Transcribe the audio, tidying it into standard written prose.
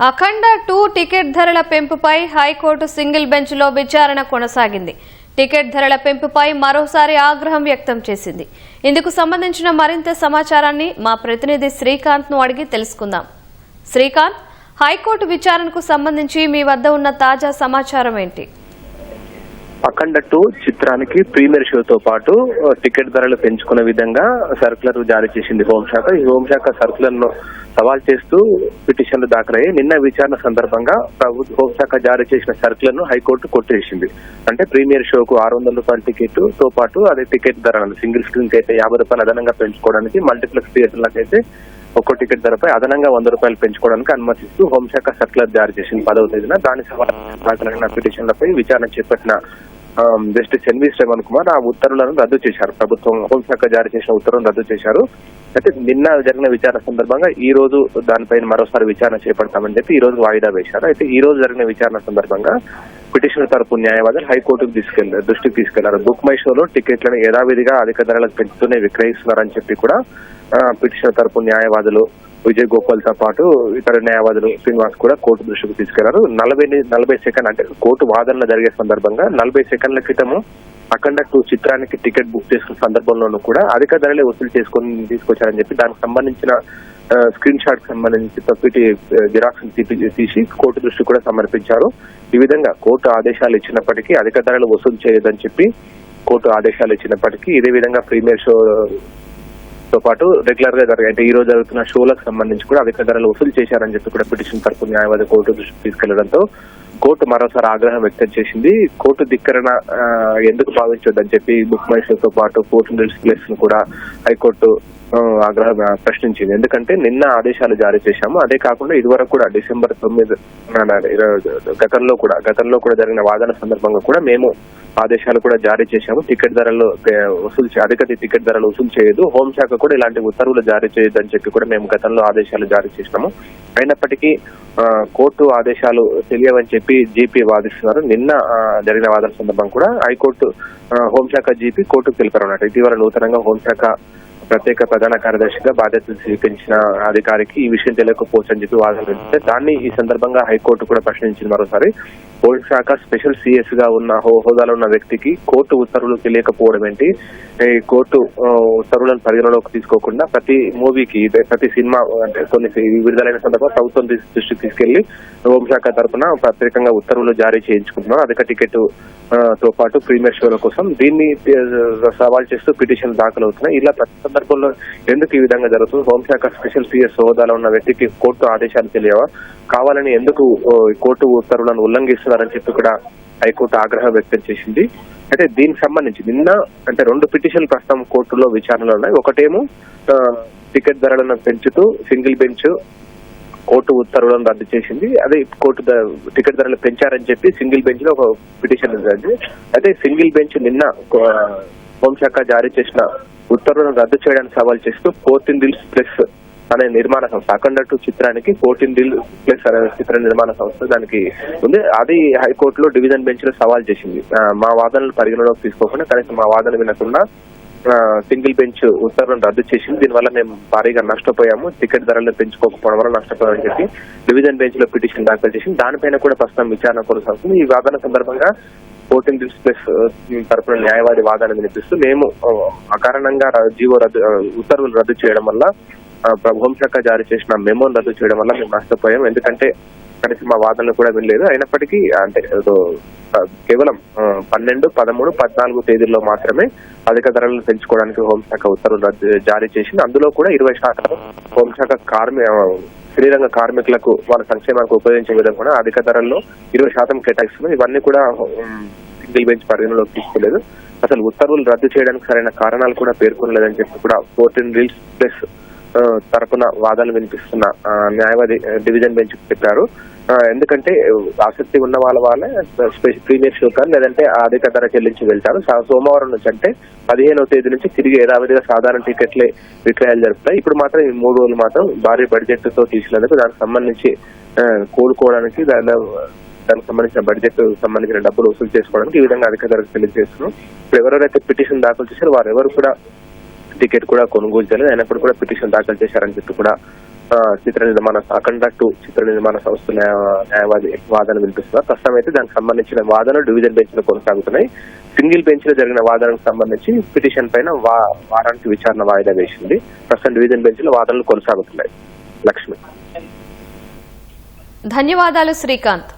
అఖండ 2 ticket ధరల పెంపుపై high court single బెంచ్లో విచారణ కొనసాగింది. టికెట్ ధరల పెంపుపై మరోసారి ఆగ్రహం వ్యక్తం చేసింది. ఇందుకు సంబంధించిన మరింత సమాచారాన్ని మా ప్రతినిధి శ్రీకాంత్ ను అడిగి తెలుసుకుందాం. శ్రీకాంత్, హైకోర్టు విచారణకు సంబంధించి మీ వద్ద ఉన్న తాజా సమాచారం ఏంటి? అఖండ 2 చిత్రానికి ప్రీమియర్ షోతో పాటు టికెట్ ధరలు పెంచుకునే విధంగా సర్కులర్ జారీ చేసింది హోంశాఖ. ఈ హోంశాఖ సర్కులర్ ను సవాల్ చేస్తూ పిటిషన్లు దాఖలయ్యాయి. నిన్న విచారణ సందర్భంగా హోంశాఖ జారీ చేసిన సర్కులర్ ను హైకోర్టు కొట్టేసింది. అంటే ప్రీమియర్ షోకు 600 రూపాయల టికెట్ తో పాటు అదే టికెట్ ధర సింగిల్ స్క్రీన్ కి అయితే 50 రూపాయలు అదనంగా పెంచుకోవడానికి, మల్టీప్లెక్స్ థియేటర్లకు అయితే ఒక్కో టికెట్ ధరపై అదనంగా 100 రూపాయలు పెంచుకోవడానికి అనుమతిస్తూ హోంశాఖ సర్కులర్ జారీ చేసింది 10వ తేదీన. దాని దాఖలైన పిటిషన్లపై విచారణ చేపట్టిన జస్టిస్ ఎన్వి శ్రవణ్ కుమార్ ఆ ఉత్తర్వులను రద్దు చేశారు. ప్రభుత్వం హోంశాఖ జారీ చేసిన ఉత్తర్వులను రద్దు చేశారు. అయితే నిన్న జరిగిన విచారణ సందర్భంగా ఈ రోజు దానిపైన మరోసారి విచారణ చేపడతామని చెప్పి ఈ రోజు వాయిదా వేశారు. అయితే ఈ రోజు జరిగిన విచారణ సందర్భంగా పిటిషనర్ తరపు న్యాయవాదులు హైకోర్టుకు దృష్టికి తీసుకెళ్లారు. బుక్ మై షోలో టికెట్లను యథావిధిగా అధిక ధరలకు పెంచుతూనే విక్రయిస్తున్నారని చెప్పి కూడా పిటిషనర్ తరపు న్యాయవాదులు విజయ్ గోపాల్ తో పాటు ఇతర న్యాయవాదులు శ్రీనివాస్ కూడా కోర్టు దృష్టికి తీసుకెళ్లారు. 40 సెకండ్ అంటే కోర్టు వాదనలు జరిగే సందర్భంగా 40 సెకండ్ల క్రితము అఖండ 2 చిత్రానికి టికెట్ బుక్ చేసుకున్న సందర్భంలోనూ కూడా అధిక ధరలే వసూలు తీసుకొచ్చారని చెప్పి దానికి సంబంధించిన స్క్రీన్ షాట్ కి సంబంధించి తప్పిటి జిరాక్స్ తీసి కోర్టు దృష్టి కూడా సమర్పించారు. ఈ విధంగా కోర్టు ఆదేశాలు ఇచ్చినప్పటికీ అధిక ధరలు వసూలు చేయదని చెప్పి కోర్టు ఆదేశాలు ఇచ్చినప్పటికీ ఇదే విధంగా ప్రీమియర్ షో తో పాటు రెగ్యులర్ గా అంటే ఈ రోజు జరుగుతున్న షోలకు సంబంధించి కూడా అధిక ధరలు వసూలు చేశారని చెప్పి కూడా పిటిషన్ తరపు న్యాయవాది కోర్టు దృష్టికి తీసుకెళ్లడంతో కోర్టు మరోసారి ఆగ్రహం వ్యక్తం చేసింది. కోర్టు ధిక్కరణ ఎందుకు భావించొద్దని చెప్పి బుక్ మై షోతో పాటు 14 ప్లేస్ ను కూడా హైకోర్టు ఆగ్రహం ప్రశ్నించింది. ఎందుకంటే నిన్న ఆదేశాలు జారీ చేశాము. అదే కాకుండా ఇదివరకు కూడా డిసెంబర్ 9 గతంలో కూడా జరిగిన వాదన సందర్భంగా కూడా మేము ఆదేశాలు కూడా జారీ చేశాము. టికెట్ ధరలు అధిక టికెట్ ధరలు వసూలు చేయదు, హోంశాఖ కూడా ఇలాంటి ఉత్తర్వులు జారీ చేయొద్దని చెప్పి కూడా మేము గతంలో ఆదేశాలు జారీ చేసినాము. అయినప్పటికీ కోర్టు ఆదేశాలు తెలియవని చెప్పి జీపీ వాదిస్తున్నారు. నిన్న జరిగిన వాదన సందర్భం కూడా హైకోర్టు హోంశాఖ జీపీ కోర్టుకు తెలిపారు అన్నట్టు. ఇటీవల నూతనంగా హోంశాఖ ప్రత్యేక ప్రధాన కార్యదర్శిగా బాధ్యతలు స్వీకరించిన అధికారికి ఈ విషయం తెలియకపోవచ్చు అని చెప్పి వాదన వెళ్తే దాన్ని ఈ సందర్భంగా హైకోర్టు కూడా ప్రశ్నించింది. మరోసారి హోంశాఖ స్పెషల్ సిఎస్ గా ఉన్న హోదాలో ఉన్న వ్యక్తికి కోర్టు ఉత్తర్వులు తెలియకపోవడం ఏంటి? ఈ కోర్టు ఉత్తర్వులను పరిగణలోకి తీసుకోకుండా ప్రతి మూవీకి ప్రతి సినిమా అంటే కొన్ని విడుదలైన సందర్భంగా ప్రభుత్వం దృష్టికి తీసుకెళ్లి హోంశాఖ తరఫున ప్రత్యేకంగా ఉత్తర్వులు జారీ చేయించుకుంటున్నారు అధిక టికెట్ తో పాటు ప్రీమియర్ షోల కోసం. దీన్ని సవాల్ చేస్తూ పిటిషన్ దాఖలవుతున్నాయి. ఇలా ప్రతి సందర్భంలో ఎందుకు ఈ విధంగా జరుగుతుంది? హోంశాఖ స్పెషల్ సిఎస్ హోదాలో ఉన్న వ్యక్తికి కోర్టు ఆదేశాలు తెలియవా? కావాలని ఎందుకు కోర్టు ఉత్తర్వులను ఉల్లంఘిస్తున్నారని చెప్పి కూడా హైకోర్టు ఆగ్రహం వ్యక్తం చేసింది. అయితే దీనికి సంబంధించి నిన్న అంటే 2 పిటిషన్లు ప్రస్తుతం కోర్టులో విచారణలో ఉన్నాయి. ఒకటేమో టికెట్ ధరలను పెంచుతూ సింగిల్ బెంచ్ కోర్టు ఉత్తర్వులను రద్దు చేసింది. అదే కోర్టు టికెట్ ధరలు పెంచారని చెప్పి సింగిల్ బెంచ్ లో ఒక పిటిషన్ ఉంది. అయితే సింగిల్ బెంచ్ నిన్న హోంశాఖ జారీ చేసిన ఉత్తర్వులను రద్దు చేయడానికి సవాల్ చేస్తూ 14 డీల్స్ ప్లస్ అనే నిర్మాణ సంస్థ అఖండ 2 చిత్రానికి 14 డీల్ ప్లస్ అనే చిత్ర నిర్మాణ సంస్థ దానికి ఉంది. అది హైకోర్టులో డివిజన్ బెంచ్ లో సవాల్ చేసింది. మా వాదనలు పరిగణలోకి తీసుకోకుండా కనీసం మా వాదన వినకుండా సింగిల్ బెంచ్ ఉత్తర్వులను రద్దు చేసింది. దీనివల్ల మేము భారీగా నష్టపోయాము, టికెట్ ధరలను పెంచుకోకపోవడం వల్ల నష్టపోయామని చెప్పి డివిజన్ బెంచ్ లో పిటిషన్ దాఖలు చేసింది. దానిపైన కూడా ప్రస్తుతం విచారణ కొనసాగుతుంది. ఈ వాదన సందర్భంగా 14 డీల్స్ ప్లస్ తరపున న్యాయవాది వాదన వినిపిస్తూ మేము అకారణంగా ఉత్తర్వులు రద్దు చేయడం వల్ల హోంశాఖ జారీ చేసిన మెమోను రద్దు చేయడం వల్ల మేము నష్టపోయాం. ఎందుకంటే కనీసం మా వాదనలు కూడా వినలేదు. అయినప్పటికీ అంటే కేవలం 12, 13, 14 తేదీల్లో మాత్రమే అధిక ధరలను పెంచుకోవడానికి హోంశాఖ ఉత్తర్వులు జారీ చేసింది. అందులో కూడా 20% హోంశాఖ శ్రీరంగ కార్మికులకు వాళ్ళ సంక్షేమానికి ఉపయోగించే విధంగా కూడా అధిక ధరల్లో 20% కేటాయిస్తున్నారు. ఇవన్నీ కూడా సింగిల్ బెంచ్ పరిగణలోకి తీసుకోలేదు. అసలు ఉత్తర్వులు రద్దు చేయడానికి సరైన కారణాలు కూడా పేర్కొనలేదని చెప్పి కూడా 14 డీల్స్ ప్లస్ తరపున వాదనలు వినిపిస్తున్న న్యాయవాది డివిజన్ బెంచ్ చెప్పారు. ఎందుకంటే ఆసక్తి ఉన్న వాళ్ళే ప్రీమియర్ షో కానీ లేదంటే అధిక ధర చెల్లించి వెళ్తారు. సోమవారం నుంచి అంటే 15వ తేదీ నుంచి తిరిగి యథావిధిగా సాధారణ టికెట్లే విక్రయాలు జరుపుతాయి. ఇప్పుడు మాత్రం ఈ 3 రోజులు మాత్రం భారీ బడ్జెట్ తో తీసినందుకు దానికి సంబంధించి కోలుకోవడానికి దానికి సంబంధించిన బడ్జెట్ సంబంధించిన డబ్బులు వసూలు చేసుకోవడానికి ఈ విధంగా అధిక ధరకు చెల్లించేస్తున్నాం. ఇప్పుడు ఎవరెవరైతే పిటిషన్ దాఖలు చేశారో వారెవరు కూడా టికెట్ కూడా కొనుగోలు చేయలేదు. అయినప్పుడు కూడా పిటిషన్ దాఖలు చేశారని చెప్పి కూడా చిత్ర నిర్మాణ అఖండ 2 చిత్ర నిర్మాణ సంస్థ న్యాయవాది వాదన వినిపిస్తున్నారు. ప్రస్తుతం అయితే దానికి సంబంధించిన వాదనలు డివిజన్ బెంచ్ లో కొనసాగుతున్నాయి. సింగిల్ బెంచ్ లో జరిగిన వాదనకు సంబంధించి పిటిషన్ పైన వారానికి విచారణ వాయిదా వేసింది. ప్రస్తుతం డివిజన్ బెంచ్ లో వాదనలు కొనసాగుతున్నాయి. లక్ష్మి. ధన్యవాదాలు శ్రీకాంత్.